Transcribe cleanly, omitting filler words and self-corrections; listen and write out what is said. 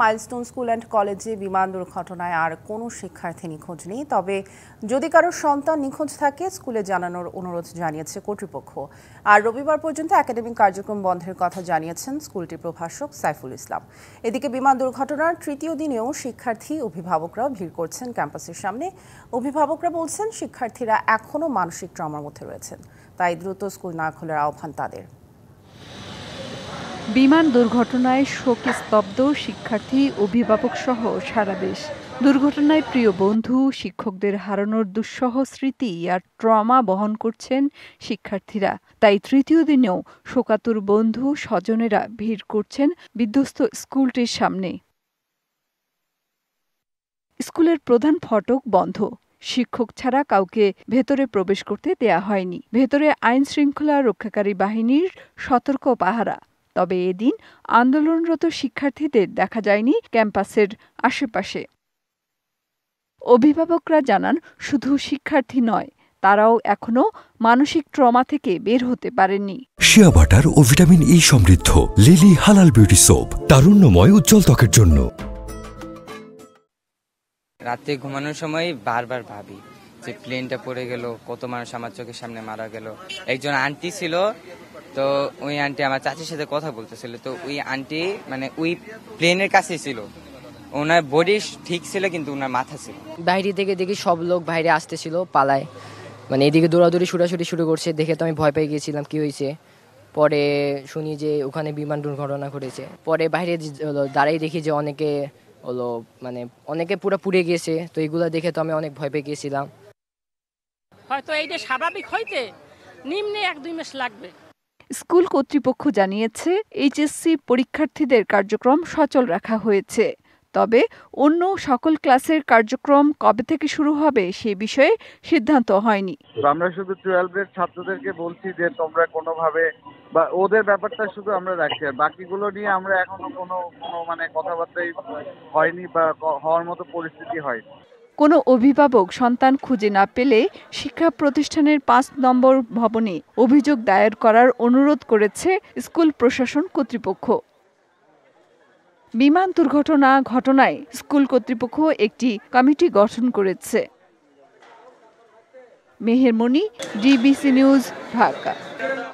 Milestone school and কলেজে বিমান দুর্ঘটনায় আর কোনো শিক্ষার্থী নিখোঁজ নেই। তবে যদি কারো সন্তান নিখোঁজ থাকে স্কুলে জানানোর অনুরোধ জানিয়েছে কর্তৃপক্ষ। আর রবিবার পর্যন্ত একাডেমিক কার্যক্রম বন্ধের কথা জানিয়েছেন স্কুলটির প্রভাষক সাইফুল ইসলাম। এদিকে বিমান দুর্ঘটনার তৃতীয় দিনেও শিক্ষার্থী অভিভাবকরাও ভিড় করছেন ক্যাম্পাসের সামনে। অভিভাবকরা বলছেন শিক্ষার্থীরা এখনও মানসিক ট্রমার মধ্যে রয়েছেন, তাই দ্রুত স্কুল না খোলার আহ্বান তাদের। বিমান দুর্ঘটনায় শোকে স্তব্ধ শিক্ষার্থী, অভিভাবক সহ সারা দেশ। দুর্ঘটনায় প্রিয় বন্ধু, শিক্ষকদের হারানোর দুঃসহ স্মৃতি আর ট্রমা বহন করছেন শিক্ষার্থীরা। তাই তৃতীয় দিনেও শোকাতুর বন্ধু স্বজনেরা ভিড় করছেন বিধ্বস্ত স্কুলটির সামনে। স্কুলের প্রধান ফটক বন্ধ, শিক্ষক ছাড়া কাউকে ভেতরে প্রবেশ করতে দেয়া হয়নি। ভেতরে আইন শৃঙ্খলা রক্ষাকারী বাহিনীর সতর্ক পাহারা। তবে এদিন আন্দোলনরত শিক্ষার্থীদের দেখা যায়নি ক্যাম্পাসের আশেপাশে। অভিভাবকরা জানান, শুধু শিক্ষার্থী নয়, তারাও এখনো মানসিক ট্রমা থেকে বের হতে পারেননি। শিয়া বাটার ও ভিটামিন ই সমৃদ্ধ লিলি হালাল বিউটি সোপ, তারুণ্যময় উজ্জ্বল ত্বকের জন্য। রাতে ঘুমানোর সময় বারবার ভাবি যে প্লেনটা পড়ে গেল, কত মানুষ আমার চোখের সামনে মারা গেল। একজন আন্টি ছিল, তো ওই আন্টি আমার চাচির সাথে কথা বলতেছিল, তো ওই আন্টি মানে ওই প্লেনের কাছে ছিল, ওনার বডি ঠিক ছিল কিন্তু ওনার মাথা ছিল। বাইরে থেকে দেখি সব লোক বাইরে আসতেছিল পালায়, মানে এদিকে দৌড়াদৌড়ি ছুটাছুটি শুরু করছে। দেখে তো আমি ভয় পেয়ে গিয়েছিলাম কি হয়েছে। পরে শুনি যে ওখানে বিমান দুর্ঘটনা ঘটেছে। পরে বাইরে দাঁড়াই দেখি যে অনেকে মানে অনেকে পুরো পুড়ে গিয়েছে। তো এগুলো দেখে তো আমি অনেক ভয় পেয়ে গিয়েছিলাম। হয়তো এইটা স্বাভাবিক হইতে নিম্নে 1-2 মাস লাগবে। স্কুল কর্তৃপক্ষ জানিয়েছে, এইচএসসি পরীক্ষার্থীদের কার্যক্রম সচল রাখা হয়েছে। তবে অন্য সকল ক্লাসের কার্যক্রম কবে থেকে শুরু হবে সে বিষয়ে সিদ্ধান্ত হয়নি। আমরা শুধু 12 এর ছাত্রদেরকে বলছি যে তোমরা কোনোভাবে বা ওদের ব্যাপারটা শুধু আমরা রাখছি, আর বাকিগুলো নিয়ে আমরা এখনো কোনো মানে কথাবার্তাই হয়নি বা হওয়ার মতো পরিস্থিতি হয়নি। কোনো অভিভাবক সন্তান খুঁজে না পেলে শিক্ষা প্রতিষ্ঠানের 5 নম্বর ভবনে অভিযোগ দায়ের করার অনুরোধ করেছে স্কুল প্রশাসন কর্তৃপক্ষ। বিমান দুর্ঘটনা ঘটনায় স্কুল কর্তৃপক্ষ একটি কমিটি গঠন করেছে। মেহের মনি, ডিবিসি নিউজ, ঢাকা।